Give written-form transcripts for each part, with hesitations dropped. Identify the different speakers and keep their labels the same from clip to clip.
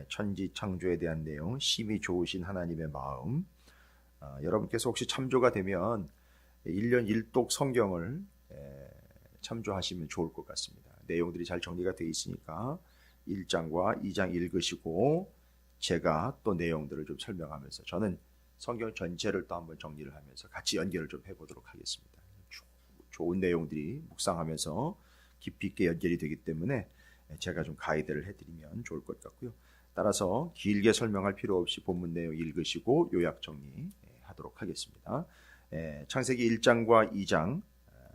Speaker 1: 천지 창조에 대한 내용, 심히 좋으신 하나님의 마음. 여러분께서 혹시 참조가 되면 1년 1독 성경을 참조하시면 좋을 것 같습니다. 내용들이 잘 정리가 되어 있으니까 1장과 2장 읽으시고 제가 또 내용들을 좀 설명하면서 저는 성경 전체를 또 한번 정리를 하면서 같이 연결을 좀 해보도록 하겠습니다. 좋은 내용들이 묵상하면서 깊이 있게 연결이 되기 때문에 제가 좀 가이드를 해드리면 좋을 것 같고요. 따라서 길게 설명할 필요 없이 본문 내용 읽으시고 요약 정리하도록 하겠습니다. 창세기 1장과 2장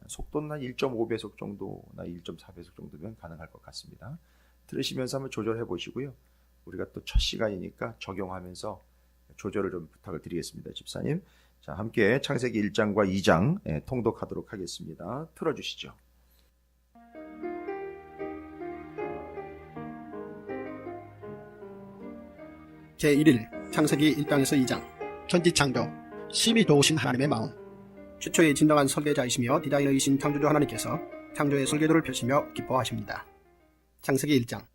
Speaker 1: 속도는 한 1.5배속 정도나 1.4배속 정도면 가능할 것 같습니다. 들으시면서 한번 조절해 보시고요. 우리가 또 첫 시간이니까 적용하면서 조절을 좀 부탁을 드리겠습니다. 집사님. 자, 함께 창세기 1장과 2장 통독하도록 하겠습니다. 틀어주시죠.
Speaker 2: 제1일 창세기 1장에서 2장 천지창조 심히 좋으신 하나님의 마음. 최초의 진정한 설계자이시며 디자이너이신 창조주 하나님께서 창조의 설계도를 펴시며 기뻐하십니다. 창세기 1장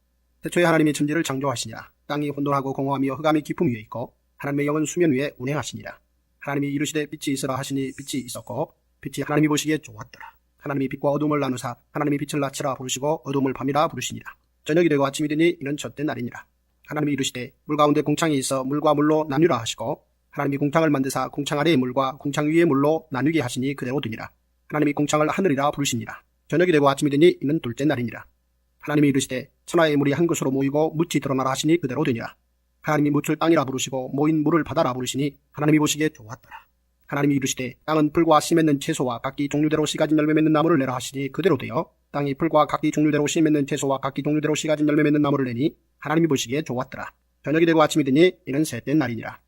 Speaker 2: 태초에 하나님이 천지를 창조하시니라. 땅이 혼돈하고 공허하며 흑암이 깊음 위에 있고 하나님의 영은 수면 위에 운행하시니라. 하나님이 이르시되 빛이 있으라 하시니 빛이 있었고 빛이 하나님이 보시기에 좋았더라. 하나님이 빛과 어둠을 나누사 하나님이 빛을 낮이라 부르시고 어둠을 밤이라 부르시니라. 저녁이 되고 아침이 되니 이는 첫째 날이니라. 하나님이 이르시되 물 가운데 공창이 있어 물과 물로 나뉘라 하시고 하나님이 공창을 만드사 공창 아래의 물과 공창 위의 물로 나뉘게 하시니 그대로 되니라. 하나님이 공창을 하늘이라 부르시니라. 저녁이 되고 아침이 되니 이는 둘째 날이니라. 하나님이 이르시되 천하의 물이 한 곳으로 모이고 묻이 드러나라 하시니 그대로 되니라. 하나님이 묻을 땅이라 부르시고 모인 물을 바다라 부르시니 하나님이 보시기에 좋았더라. 하나님이 이르시되 땅은 풀과 씨 맺는 채소와 각기 종류대로 씨 가진 열매 맺는 나무를 내라 하시니 그대로 되어 땅이 풀과 각기 종류대로 씨 맺는 채소와 각기 종류대로 씨 가진 열매 맺는 나무를 내니 하나님이 보시기에 좋았더라. 저녁이 되고 아침이 되니 이는 셋째 날이니라.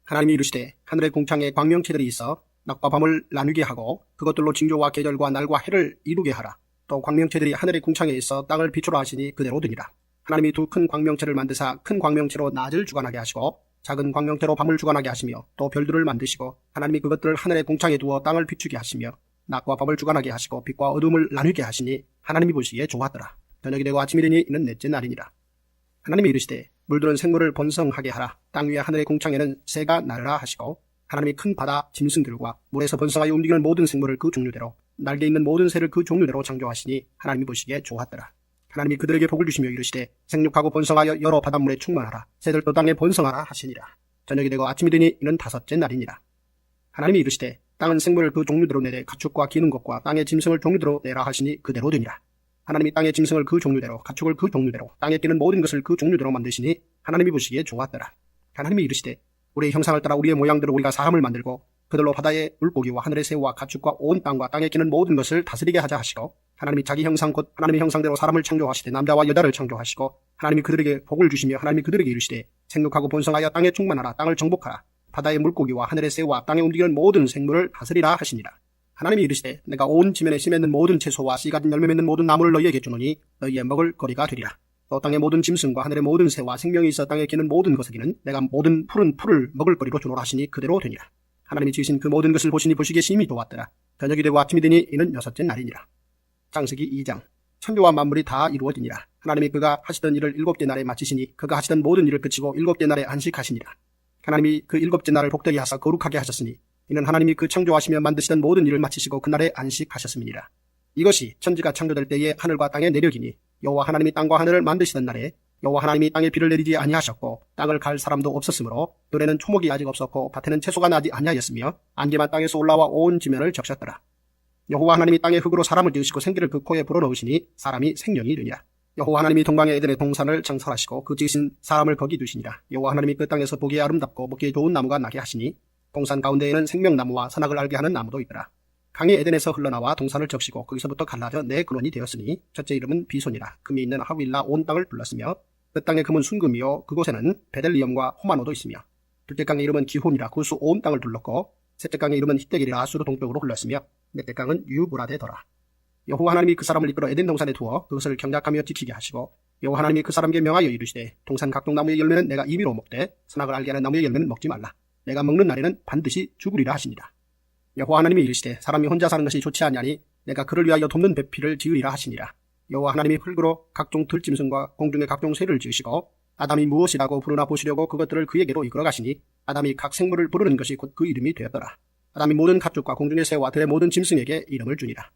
Speaker 2: 하나님이 이르시되 하늘의 공창에 광명체들이 있어 낮과 밤을 나누게 하고 그것들로 징조와 계절과 날과 해를 이루게 하라. 또 광명체들이 하늘의 공창에 있어 땅을 비추라 하시니 그대로 되니라. 하나님이 두 큰 광명체를 만드사 큰 광명체로 낮을 주관하게 하시고 작은 광명체로 밤을 주관하게 하시며 또 별들을 만드시고 하나님이 그것들을 하늘의 공창에 두어 땅을 비추게 하시며 낮과 밤을 주관하게 하시고 빛과 어둠을 나누게 하시니 하나님이 보시기에 좋았더라. 저녁이 되고 아침이 되니 이는 넷째 날이니라. 하나님이 이르시되 물들은 생물을 번성하게 하라. 땅 위에 하늘의 공창에는 새가 나르라 하시고 하나님이 큰 바다 짐승들과 물에서 번성하여 움직이는 모든 생물을 그 종류대로 날개 있는 모든 새를 그 종류대로 창조하시니 하나님이 보시기에 좋았더라. 하나님이 그들에게 복을 주시며 이르시되 생육하고 번성하여 여러 바닷물에 충만하라. 새들도 땅에 번성하라 하시니라. 저녁이 되고 아침이 되니 이는 다섯째 날이니라. 하나님이 이르시되 땅은 생물을 그 종류대로 내되 가축과 기는 것과 땅의 짐승을 종류대로 내라 하시니 그대로 되니라. 하나님이 땅의 짐승을 그 종류대로 가축을 그 종류대로 땅에 뛰는 모든 것을 그 종류대로 만드시니 하나님이 보시기에 좋았더라. 하나님이 이르시되 우리의 형상을 따라 우리의 모양대로 우리가 사람을 만들고 그들로 바다의 물고기와 하늘의 새와 가축과 온 땅과 땅에 기는 모든 것을 다스리게 하자 하시고 하나님이 자기 형상 곧 하나님의 형상대로 사람을 창조하시되 남자와 여자를 창조하시고 하나님이 그들에게 복을 주시며 하나님이 그들에게 이르시되 생육하고 번성하여 땅에 충만하라. 땅을 정복하라. 바다의 물고기와 하늘의 새와 땅에 움직이는 모든 생물을 다스리라 하시니라. 하나님이 이르시되 내가 온 지면에 씨 맺는 모든 채소와 씨 가진 열매 맺는 모든 나무를 너희에게 주노니 너희의 먹을 거리가 되리라. 또 땅의 모든 짐승과 하늘의 모든 새와 생명이 있어 땅에 기는 모든 것에게는 내가 모든 푸른 풀을 먹을 거리로 주노라 하시니 그대로 되니라. 하나님이 지으신 그 모든 것을 보시니 보시기에 심히 좋았더라. 저녁이 되고 아침이 되니 이는 여섯째 날이니라. 창세기 2장 천지와 만물이 다 이루어지니라. 하나님이 그가 하시던 일을 일곱째 날에 마치시니 그가 하시던 모든 일을 그치고 일곱째 날에 안식하시니라. 하나님이 그 일곱째 날을 복되게 하사 거룩하게 하셨으니 이는 하나님이 그 창조하시며 만드시던 모든 일을 마치시고 그날에 안식하셨음이니라. 이것이 천지가 창조될 때에 하늘과 땅의 내력이니 여호와 하나님이 땅과 하늘을 만드시던 날에 여호와 하나님이 땅에 비를 내리지 아니하셨고 땅을 갈 사람도 없었으므로 들에는 초목이 아직 없었고 밭에는 채소가 나지 아니하였으며 안개만 땅에서 올라와 온 지면을 적셨더라. 여호와 하나님이 땅의 흙으로 사람을 지으시고 생기를 그 코에 불어넣으시니 사람이 생명이 되니라. 여호와 하나님이 동방의 에덴의 동산을 창설하시고 그 지으신 사람을 거기 두시니라. 여호와 하나님이 그 땅에서 보기에 아름답고 먹기에 좋은 나무가 나게 하시니 동산 가운데에는 생명나무와 선악을 알게 하는 나무도 있더라. 강이 에덴에서 흘러나와 동산을 적시고 거기서부터 갈라져 네 근원이 되었으니 첫째 이름은 비손이라. 금이 있는 하윌라 온 땅을 불렀으며 그 땅의 금은 순금이요 그곳에는 베델리엄과 호마노도 있으며 둘째 강의 이름은 기혼이라. 그 수 온 땅을 둘렀고 셋째 강의 이름은 히데길이라. 수도 동쪽으로 흘렀으며 넷째 강은 유브라데더라. 여호와 하나님이 그 사람을 이끌어 에덴 동산에 두어 그것을 경작하며 지키게 하시고 여호와 하나님이 그 사람에게 명하여 이르시되 동산 각종 나무의 열매는 내가 임의로 먹되 선악을 알게 하는 나무의 열매는 먹지 말라. 내가 먹는 날에는 반드시 죽으리라 하시니라. 여호와 하나님이 이르시되 사람이 혼자 사는 것이 좋지 아니하니 내가 그를 위하여 돕는 배필을 지으리라 하시니라. 여호와 하나님이 흙으로 각종 들짐승과 공중의 각종 새를 지으시고 아담이 무엇이라고 부르나 보시려고 그것들을 그에게로 이끌어 가시니 아담이 각 생물을 부르는 것이 곧 그 이름이 되었더라. 아담이 모든 가축과 공중의 새와 들의 모든 짐승에게 이름을 주니라.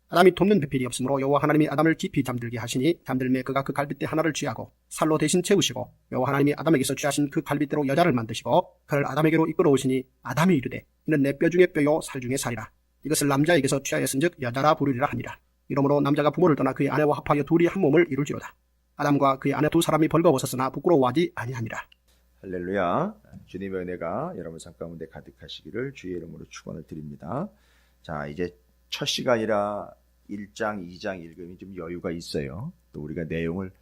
Speaker 2: 아담이 돕는 배필이 없으므로 여호와 하나님이 아담을 깊이 잠들게 하시니 잠들매 그가 그 갈빗대 하나를 취하고 살로 대신 채우시고 여호와 하나님이 아담에게서 취하신 그 갈빗대로 여자를 만드시고 그를 아담에게로 이끌어 오시니 아담이 이르되 이는 내 뼈 중에 뼈요 살 중에 살이라. 이것을 남자에게서 취하였은즉 여자라 부르리라 하니라. 이러므로 남자가 부모를 떠나 그의 아내와 합하여 둘이 한 몸을 이룰지로다. 아담과 그의 아내 두 사람이 벌거벗었으나 부끄러워하지 아니하니라.
Speaker 1: 할렐루야. 주님의 은혜가 여러분 삶 가운데 가득하시기를 주의 이름으로 축원을 드립니다. 자, 이제 첫 시간이라 1장, 2장 읽음이 좀 여유가 있어요. 또 우리가 내용을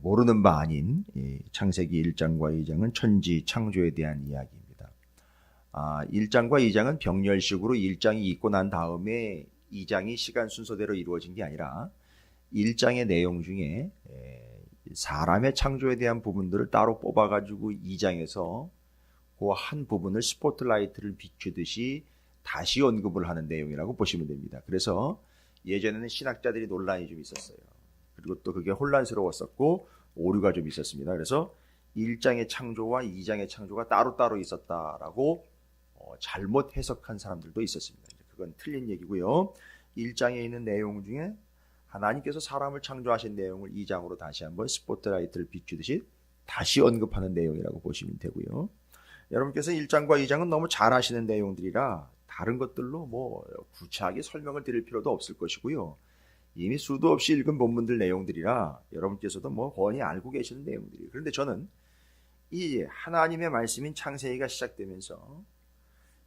Speaker 1: 모르는 바 아닌 창세기 1장과 2장은 천지 창조에 대한 이야기입니다. 1장과 2장은 병렬식으로 1장이 있고 난 다음에 2장이 시간 순서대로 이루어진 게 아니라 1장의 내용 중에 사람의 창조에 대한 부분들을 따로 뽑아가지고 2장에서 그 한 부분을 스포트라이트를 비추듯이 다시 언급을 하는 내용이라고 보시면 됩니다. 그래서 예전에는 신학자들이 논란이 좀 있었어요. 그리고 또 그게 혼란스러웠었고 오류가 좀 있었습니다. 그래서 1장의 창조와 2장의 창조가 따로따로 있었다라고 잘못 해석한 사람들도 있었습니다. 그건 틀린 얘기고요. 1장에 있는 내용 중에 하나님께서 사람을 창조하신 내용을 2장으로 다시 한번 스포트라이트를 비추듯이 다시 언급하는 내용이라고 보시면 되고요. 여러분께서 1장과 2장은 너무 잘 아시는 내용들이라 다른 것들로 구체하게 설명을 드릴 필요도 없을 것이고요. 이미 수도 없이 읽은 본문들 내용들이라 여러분께서도 훤히 알고 계시는 내용들이에요. 그런데 저는 이 하나님의 말씀인 창세기가 시작되면서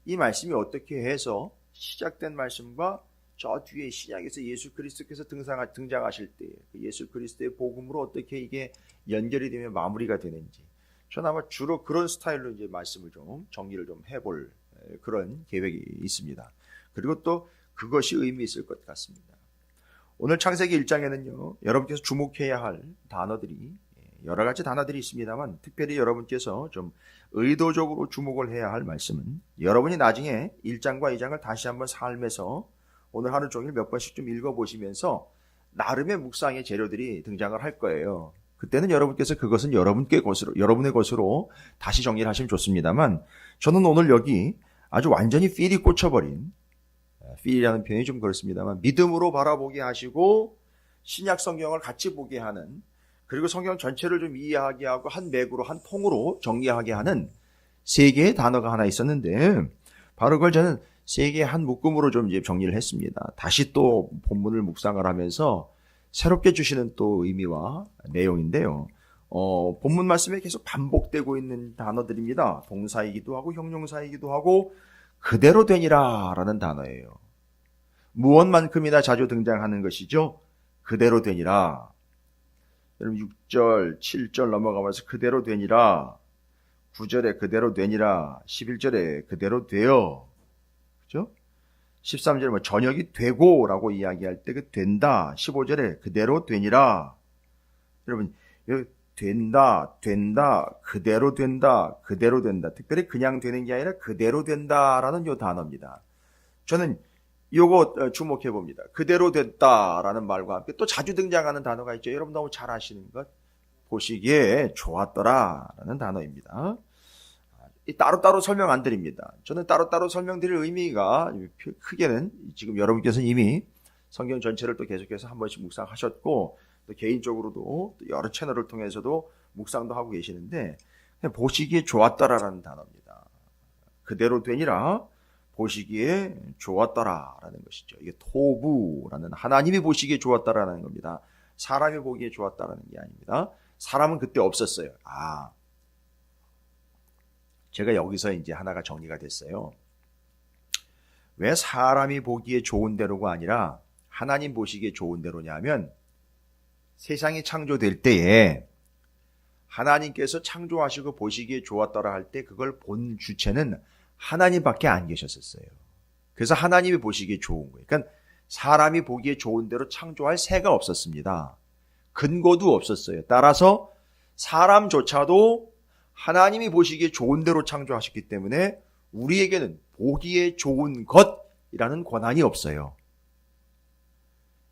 Speaker 1: 이 말씀이 어떻게 해서 시작된 말씀과 저 뒤에 신약에서 예수 그리스도께서 등장하실 때 예수 그리스도의 복음으로 어떻게 이게 연결이 되면 마무리가 되는지 저는 아마 주로 그런 스타일로 이제 말씀을 좀 정리를 좀 해볼 그런 계획이 있습니다. 그리고 또 그것이 의미 있을 것 같습니다. 오늘 창세기 1장에는요, 여러분께서 주목해야 할 단어들이 여러 가지 단어들이 있습니다만 특별히 여러분께서 좀 의도적으로 주목을 해야 할 말씀은 여러분이 나중에 1장과 2장을 다시 한번 삶에서 오늘 하루 종일 몇 번씩 좀 읽어보시면서 나름의 묵상의 재료들이 등장을 할 거예요. 그때는 여러분께서 그것은 여러분의 것으로 다시 정리를 하시면 좋습니다만 저는 오늘 여기 아주 완전히 필이 꽂혀버린 필이라는 표현이 좀 그렇습니다만 믿음으로 바라보게 하시고 신약 성경을 같이 보게 하는 그리고 성경 전체를 좀 이해하게 하고 한 맥으로 한 통으로 정리하게 하는 세 개의 단어가 하나 있었는데 바로 그걸 저는 세 개의 한 묶음으로 좀 이제 정리를 했습니다. 다시 또 본문을 묵상을 하면서 새롭게 주시는 또 의미와 내용인데요. 본문 말씀에 계속 반복되고 있는 단어들입니다. 동사이기도 하고 형용사이기도 하고 그대로 되니라 라는 단어예요. 무엇만큼이나 자주 등장하는 것이죠. 그대로 되니라. 여러분 6절, 7절 넘어가면서 그대로 되니라. 9절에 그대로 되니라. 11절에 그대로 되어. 그죠? 13절에 저녁이 되고 라고 이야기할 때 그 된다. 15절에 그대로 되니라. 여러분 여기 된다, 그대로 된다, 그대로 된다. 특별히 그냥 되는 게 아니라 그대로 된다라는 요 단어입니다. 저는 요거 주목해 봅니다. 그대로 됐다라는 말과 함께 또 자주 등장하는 단어가 있죠. 여러분 너무 잘 아시는 것 보시기에 좋았더라라는 단어입니다. 따로따로 설명 안 드립니다. 저는 따로따로 설명드릴 의미가 크게는 지금 여러분께서 이미 성경 전체를 또 계속해서 한 번씩 묵상하셨고 또 개인적으로도 또 여러 채널을 통해서도 묵상도 하고 계시는데 그냥 보시기에 좋았더라라는 단어입니다. 그대로 되니라 보시기에 좋았더라라는 것이죠. 이게 토부라는 하나님이 보시기에 좋았다라는 겁니다. 사람이 보기에 좋았다라는 게 아닙니다. 사람은 그때 없었어요. 제가 여기서 이제 하나가 정리가 됐어요. 왜 사람이 보기에 좋은 대로가 아니라 하나님 보시기에 좋은 대로냐면 세상이 창조될 때에 하나님께서 창조하시고 보시기에 좋았더라 할 때 그걸 본 주체는 하나님밖에 안 계셨었어요. 그래서 하나님이 보시기에 좋은 거예요. 그러니까 사람이 보기에 좋은 대로 창조할 새가 없었습니다. 근거도 없었어요. 따라서 사람조차도 하나님이 보시기에 좋은 대로 창조하셨기 때문에 우리에게는 보기에 좋은 것이라는 권한이 없어요.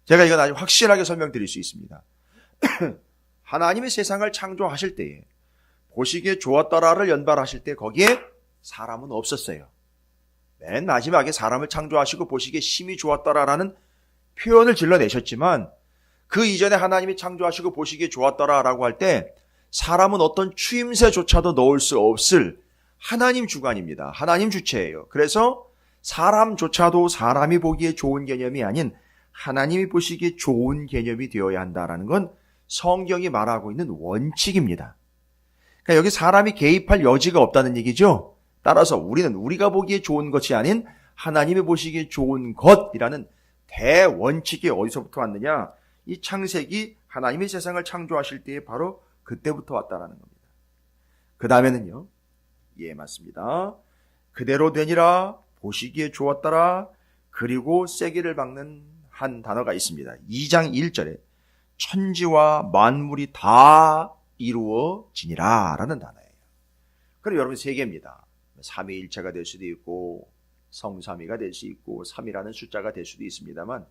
Speaker 1: 제가 이건 아주 확실하게 설명드릴 수 있습니다. 하나님이 세상을 창조하실 때에 보시기에 좋았더라를 연발하실 때 거기에 사람은 없었어요. 맨 마지막에 사람을 창조하시고 보시기에 심히 좋았더라라는 표현을 질러내셨지만 그 이전에 하나님이 창조하시고 보시기에 좋았더라라고 할 때 사람은 어떤 추임새조차도 넣을 수 없을 하나님 주관입니다. 하나님 주체예요. 그래서 사람조차도 사람이 보기에 좋은 개념이 아닌 하나님이 보시기에 좋은 개념이 되어야 한다는 건 성경이 말하고 있는 원칙입니다. 그러니까 여기 사람이 개입할 여지가 없다는 얘기죠. 따라서 우리는 우리가 보기에 좋은 것이 아닌 하나님이 보시기에 좋은 것이라는 대원칙이 어디서부터 왔느냐? 이 창세기 하나님이 세상을 창조하실 때에 바로 그때부터 왔다라는 겁니다. 그 다음에는요. 예, 맞습니다. 그대로 되니라 보시기에 좋았더라. 그리고 세기를 박는 한 단어가 있습니다. 2장 1절에 천지와 만물이 다 이루어지니라 라는 단어예요. 그럼 여러분 세 개입니다. 삼위일체가 될 수도 있고 성삼위가 될 수 있고 3이라는 숫자가 될 수도 있습니다만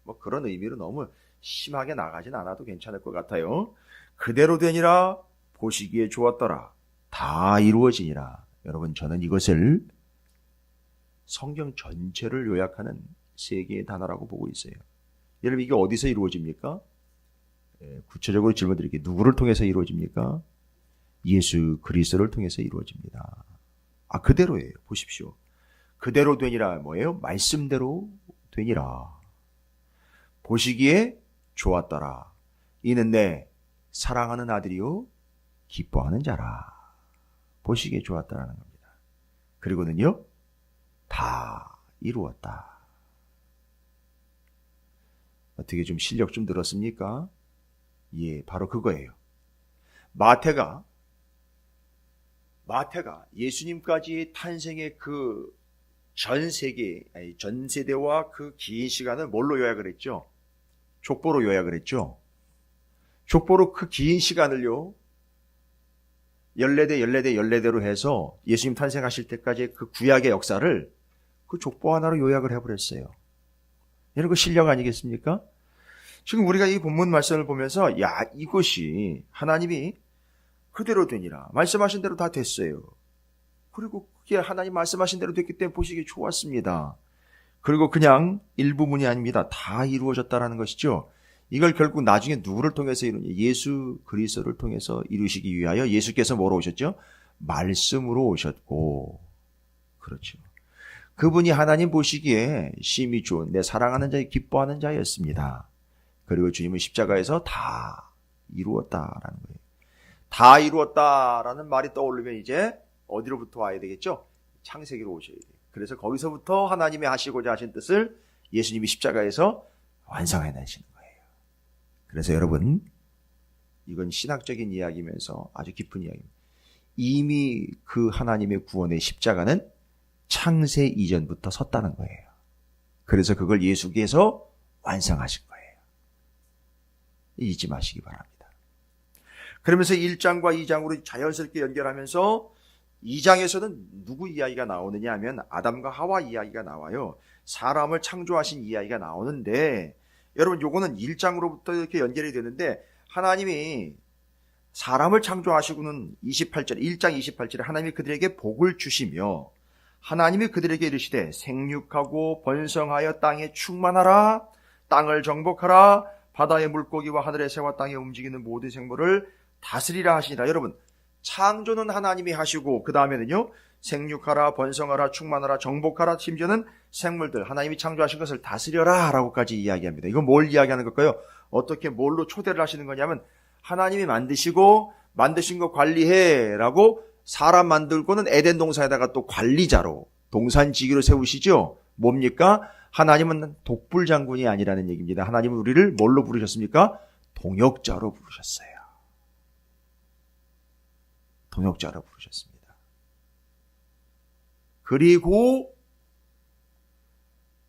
Speaker 1: 뭐 그런 의미로 너무 심하게 나가진 않아도 괜찮을 것 같아요. 그대로 되니라 보시기에 좋았더라. 다 이루어지니라. 여러분 저는 이것을 성경 전체를 요약하는 세 개의 단어라고 보고 있어요. 여러분 이게 어디서 이루어집니까? 구체적으로 질문 드릴게요. 누구를 통해서 이루어집니까? 예수 그리스도를 통해서 이루어집니다. 그대로예요. 보십시오. 그대로 되니라 뭐예요? 말씀대로 되니라. 보시기에 좋았더라. 이는 내 사랑하는 아들이요 기뻐하는 자라. 보시기에 좋았다라는 겁니다. 그리고는요. 다 이루었다. 어떻게 좀 실력 좀 늘었습니까? 예, 바로 그거예요. 마태가 예수님까지 탄생의 그 전 세대와 그 긴 시간을 뭘로 요약을 했죠? 족보로 요약을 했죠. 족보로 그 긴 시간을요. 14대로 해서 예수님 탄생하실 때까지 그 구약의 역사를 그 족보 하나로 요약을 해버렸어요. 여러분 그 실력 아니겠습니까? 지금 우리가 이 본문 말씀을 보면서 이것이 하나님이 그대로 되니라. 말씀하신 대로 다 됐어요. 그리고 그게 하나님 말씀하신 대로 됐기 때문에 보시기에 좋았습니다. 그리고 그냥 일부분이 아닙니다. 다 이루어졌다라는 것이죠. 이걸 결국 나중에 누구를 통해서 이루냐? 예수 그리스도를 통해서 이루시기 위하여 예수께서 뭐로 오셨죠? 말씀으로 오셨고, 그렇죠. 그분이 하나님 보시기에 심히 좋은 내 사랑하는 자, 기뻐하는 자였습니다. 그리고 주님은 십자가에서 다 이루었다라는 거예요. 다 이루었다라는 말이 떠오르면 이제 어디로부터 와야 되겠죠? 창세기로 오셔야 돼요. 그래서 거기서부터 하나님이 하시고자 하신 뜻을 예수님이 십자가에서 완성해내시는 거예요. 그래서 여러분, 이건 신학적인 이야기면서 아주 깊은 이야기입니다. 이미 그 하나님의 구원의 십자가는 창세 이전부터 섰다는 거예요. 그래서 그걸 예수께서 완성하신 거예요. 잊지 마시기 바랍니다. 그러면서 1장과 2장으로 자연스럽게 연결하면서 2장에서는 누구 이야기가 나오느냐 하면 아담과 하와 이야기가 나와요. 사람을 창조하신 이야기가 나오는데 여러분 요거는 1장으로부터 이렇게 연결이 되는데 하나님이 사람을 창조하시고는 28절 1장 28절에 하나님이 그들에게 복을 주시며 하나님이 그들에게 이르시되 생육하고 번성하여 땅에 충만하라 땅을 정복하라 바다의 물고기와 하늘의 새와 땅에 움직이는 모든 생물을 다스리라 하시니라. 여러분 창조는 하나님이 하시고 그 다음에는요 생육하라 번성하라 충만하라 정복하라 심지어는 생물들 하나님이 창조하신 것을 다스려라 라고까지 이야기합니다. 이건 뭘 이야기하는 걸까요? 어떻게 뭘로 초대를 하시는 거냐면 하나님이 만드시고 만드신 거 관리해 라고 사람 만들고는 에덴 동산에다가 또 관리자로 동산지기로 세우시죠. 뭡니까? 하나님은 독불장군이 아니라는 얘기입니다. 하나님은 우리를 뭘로 부르셨습니까? 동역자로 부르셨어요. 동역자로 부르셨습니다. 그리고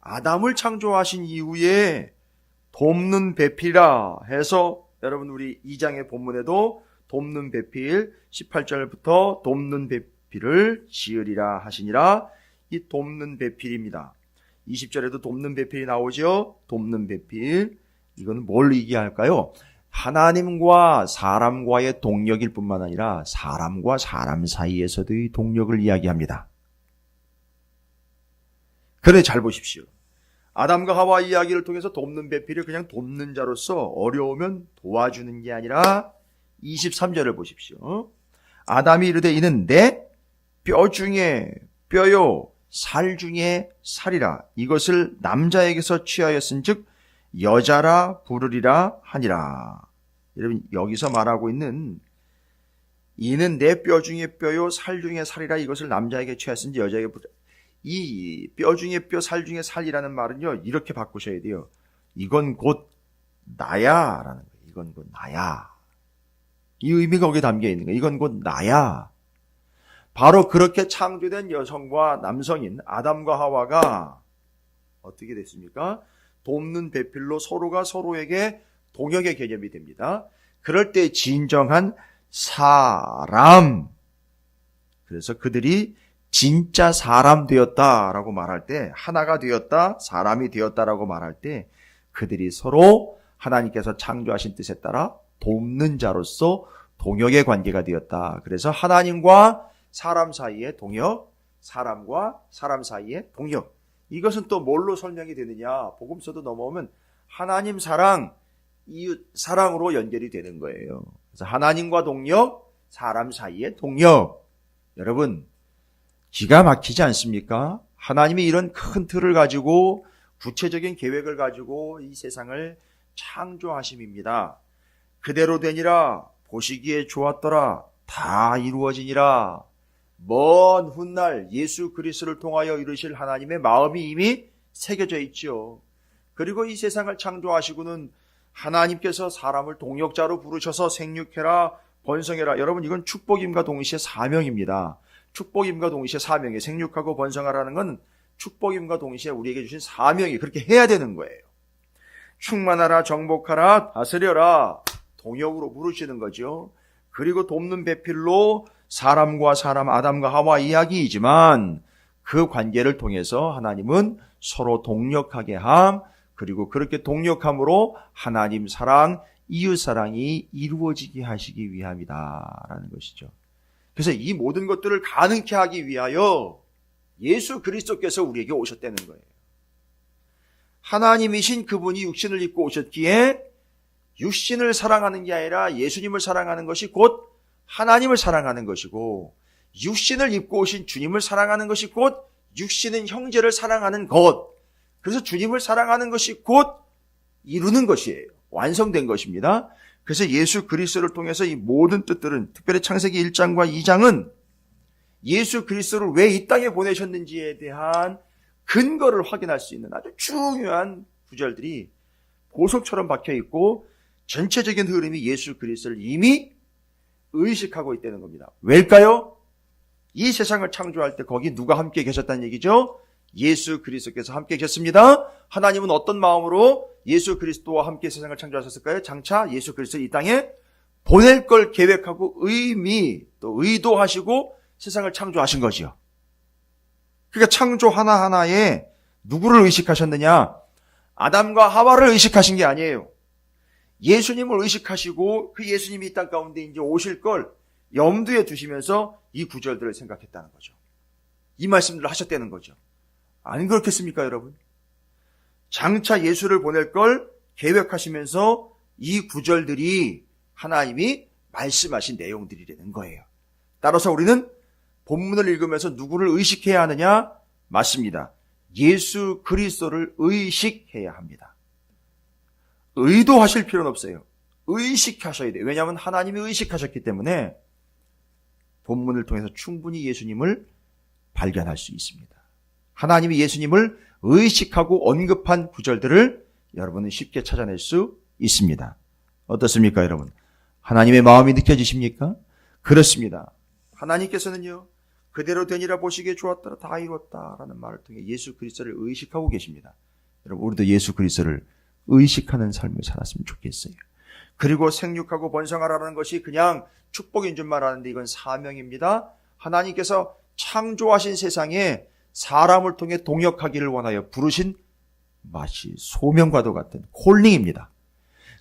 Speaker 1: 아담을 창조하신 이후에 돕는 배필이라 해서 여러분 우리 2장의 본문에도 돕는 배필 18절부터 돕는 배필을 지으리라 하시니라. 이 돕는 배필입니다. 20절에도 돕는 배필이 나오죠. 돕는 배필. 이건 뭘 얘기할까요? 하나님과 사람과의 동력일 뿐만 아니라 사람과 사람 사이에서도의 동력을 이야기합니다. 그런데 잘 보십시오. 아담과 하와 이야기를 통해서 돕는 배필을 그냥 돕는 자로서 어려우면 도와주는 게 아니라 23절을 보십시오. 아담이 이르되 이는 내 뼈 중에 뼈요 살 중에 살이라. 이것을 남자에게서 취하였은즉 여자라 부르리라 하니라. 여러분, 여기서 말하고 있는 이는 내 뼈 중에 뼈요 살 중에 살이라. 이것을 남자에게 취하였은지 여자에게 부르리라. 이 뼈 중에 뼈, 살 중에 살이라는 말은요, 이렇게 바꾸셔야 돼요. 이건 곧 나야 라는 거예요. 이건 곧 나야. 이 의미가 거기에 담겨 있는 거예요. 이건 곧 나야. 바로 그렇게 창조된 여성과 남성인 아담과 하와가 어떻게 됐습니까? 돕는 배필로 서로가 서로에게 동역의 개념이 됩니다. 그럴 때 진정한 사람. 그래서 그들이 진짜 사람 되었다라고 말할 때, 하나가 되었다, 사람이 되었다라고 말할 때 그들이 서로 하나님께서 창조하신 뜻에 따라 돕는 자로서 동역의 관계가 되었다. 그래서 하나님과 사람 사이의 동역, 사람과 사람 사이의 동역. 이것은 또 뭘로 설명이 되느냐? 복음서도 넘어오면 하나님 사랑, 이웃 사랑으로 연결이 되는 거예요. 그래서 하나님과 동역, 사람 사이의 동역. 여러분, 기가 막히지 않습니까? 하나님이 이런 큰 틀을 가지고 구체적인 계획을 가지고 이 세상을 창조하심입니다. 그대로 되니라, 보시기에 좋았더라, 다 이루어지니라. 먼 훗날 예수 그리스도를 통하여 이루실 하나님의 마음이 이미 새겨져 있죠. 그리고 이 세상을 창조하시고는 하나님께서 사람을 동역자로 부르셔서 생육해라, 번성해라. 여러분, 이건 축복임과 동시에 사명입니다. 축복임과 동시에 사명이, 생육하고 번성하라는 건 축복임과 동시에 우리에게 주신 사명이, 그렇게 해야 되는 거예요. 충만하라, 정복하라, 다스려라, 동역으로 부르시는 거죠. 그리고 돕는 배필로 사람과 사람, 아담과 하와 이야기이지만 그 관계를 통해서 하나님은 서로 동역하게 함, 그리고 그렇게 동역함으로 하나님 사랑, 이웃 사랑이 이루어지게 하시기 위함이다라는 것이죠. 그래서 이 모든 것들을 가능케 하기 위하여 예수 그리스도께서 우리에게 오셨다는 거예요. 하나님이신 그분이 육신을 입고 오셨기에 육신을 사랑하는 게 아니라 예수님을 사랑하는 것이 곧 하나님을 사랑하는 것이고, 육신을 입고 오신 주님을 사랑하는 것이 곧 육신은 형제를 사랑하는 것. 그래서 주님을 사랑하는 것이 곧 이루는 것이에요. 완성된 것입니다. 그래서 예수 그리스도를 통해서 이 모든 뜻들은, 특별히 창세기 1장과 2장은 예수 그리스도를 왜 이 땅에 보내셨는지에 대한 근거를 확인할 수 있는 아주 중요한 구절들이 보석처럼 박혀 있고, 전체적인 흐름이 예수 그리스도를 이미 의식하고 있다는 겁니다. 왜일까요? 이 세상을 창조할 때 거기 누가 함께 계셨다는 얘기죠? 예수 그리스도께서 함께 계셨습니다. 하나님은 어떤 마음으로 예수 그리스도와 함께 세상을 창조하셨을까요? 장차 예수 그리스도 이 땅에 보낼 걸 계획하고 의미, 또 의도하시고 세상을 창조하신 거지요. 그러니까 창조 하나하나에 누구를 의식하셨느냐? 아담과 하와를 의식하신 게 아니에요. 예수님을 의식하시고 그 예수님이 이 땅 가운데 이제 오실 걸 염두에 두시면서 이 구절들을 생각했다는 거죠. 이 말씀들을 하셨다는 거죠. 안 그렇겠습니까, 여러분? 장차 예수를 보낼 걸 계획하시면서 이 구절들이 하나님이 말씀하신 내용들이라는 거예요. 따라서 우리는 본문을 읽으면서 누구를 의식해야 하느냐? 맞습니다. 예수 그리스도를 의식해야 합니다. 의도하실 필요는 없어요. 의식하셔야 돼요. 왜냐하면 하나님이 의식하셨기 때문에 본문을 통해서 충분히 예수님을 발견할 수 있습니다. 하나님이 예수님을 의식하고 언급한 구절들을 여러분은 쉽게 찾아낼 수 있습니다. 어떻습니까, 여러분? 하나님의 마음이 느껴지십니까? 그렇습니다. 하나님께서는요, 그대로 되니라, 보시기에 좋았더라, 다 이루었다라는 말을 통해 예수 그리스도를 의식하고 계십니다. 여러분, 우리도 예수 그리스도를 의식하는 삶을 살았으면 좋겠어요. 그리고 생육하고 번성하라는 것이 그냥 축복인 줄만 아는데 이건 사명입니다. 하나님께서 창조하신 세상에 사람을 통해 동역하기를 원하여 부르신 마치 소명과도 같은 콜링입니다.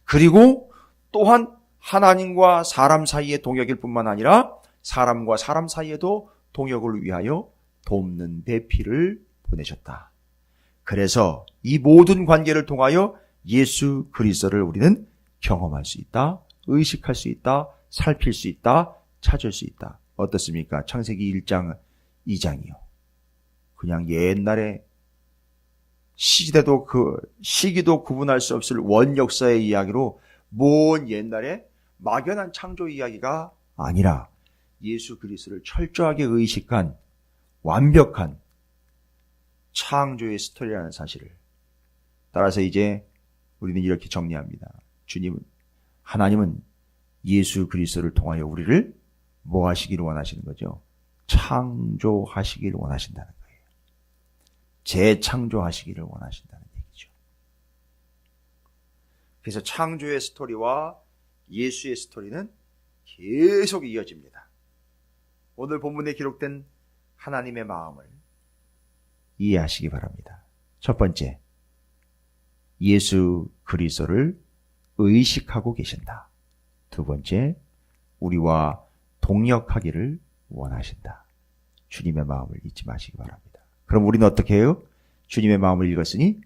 Speaker 1: 그리고 또한 하나님과 사람 사이의 동역일 뿐만 아니라 사람과 사람 사이에도 동역을 위하여 돕는 배필을 보내셨다. 그래서 이 모든 관계를 통하여 예수 그리스도를 우리는 경험할 수 있다, 의식할 수 있다, 살필 수 있다, 찾을 수 있다. 어떻습니까? 창세기 1장 2장이요. 그냥 옛날에 시기도 구분할 수 없을 원역사의 이야기로 먼 옛날에 막연한 창조 이야기가 아니라 예수 그리스도를 철저하게 의식한 완벽한 창조의 스토리라는 사실을. 따라서 이제 우리는 이렇게 정리합니다. 하나님은 예수 그리스도를 통하여 우리를 뭐 하시기를 원하시는 거죠? 창조하시기를 원하신다는 거예요. 재창조하시기를 원하신다는 얘기죠. 그래서 창조의 스토리와 예수의 스토리는 계속 이어집니다. 오늘 본문에 기록된 하나님의 마음을 이해하시기 바랍니다. 첫 번째, 예수 그리스도를 의식하고 계신다. 두 번째, 우리와 동역하기를 원하신다. 주님의 마음을 잊지 마시기 바랍니다. 그럼 우리는 어떻게 해요? 주님의 마음을 읽었으니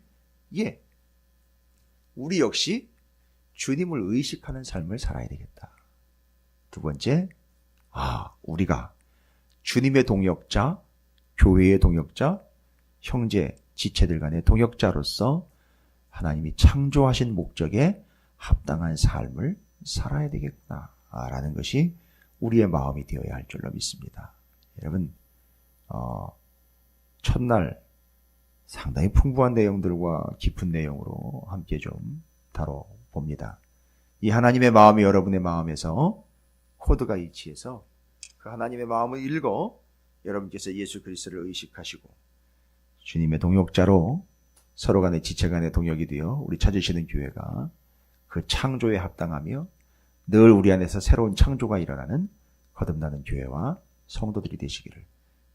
Speaker 1: 우리 역시 주님을 의식하는 삶을 살아야 되겠다. 두 번째, 우리가 주님의 동역자, 교회의 동역자, 형제, 지체들 간의 동역자로서 하나님이 창조하신 목적에 합당한 삶을 살아야 되겠구나 라는 것이 우리의 마음이 되어야 할 줄로 믿습니다. 여러분, 첫날 상당히 풍부한 내용들과 깊은 내용으로 함께 좀 다뤄봅니다. 이 하나님의 마음이 여러분의 마음에서 코드가 위치해서 그 하나님의 마음을 읽어 여러분께서 예수 그리스도를 의식하시고 주님의 동역자로 서로 간의 지체 간의 동역이 되어 우리 찾으시는 교회가 그 창조에 합당하며 늘 우리 안에서 새로운 창조가 일어나는 거듭나는 교회와 성도들이 되시기를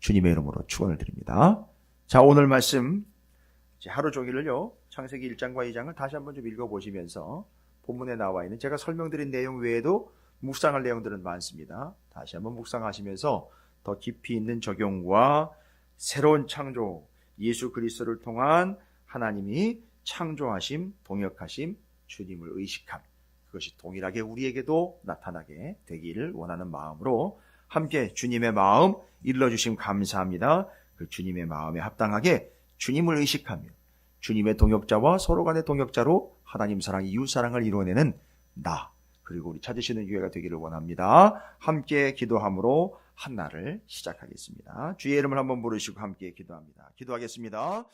Speaker 1: 주님의 이름으로 축원을 드립니다. 자, 오늘 말씀 하루 종일을요, 창세기 1장과 2장을 다시 한번 좀 읽어보시면서 본문에 나와 있는 제가 설명드린 내용 외에도 묵상할 내용들은 많습니다. 다시 한번 묵상하시면서 더 깊이 있는 적용과 새로운 창조, 예수 그리스도를 통한 하나님이 창조하심, 동역하심, 주님을 의식함, 그것이 동일하게 우리에게도 나타나게 되기를 원하는 마음으로 함께 주님의 마음 일러주심 감사합니다. 그 주님의 마음에 합당하게 주님을 의식하며 주님의 동역자와 서로 간의 동역자로 하나님 사랑, 이웃 사랑을 이루어내는 나, 그리고 우리 찾으시는 교회가 되기를 원합니다. 함께 기도함으로 한 날을 시작하겠습니다. 주의 이름을 한번 부르시고 함께 기도합니다. 기도하겠습니다.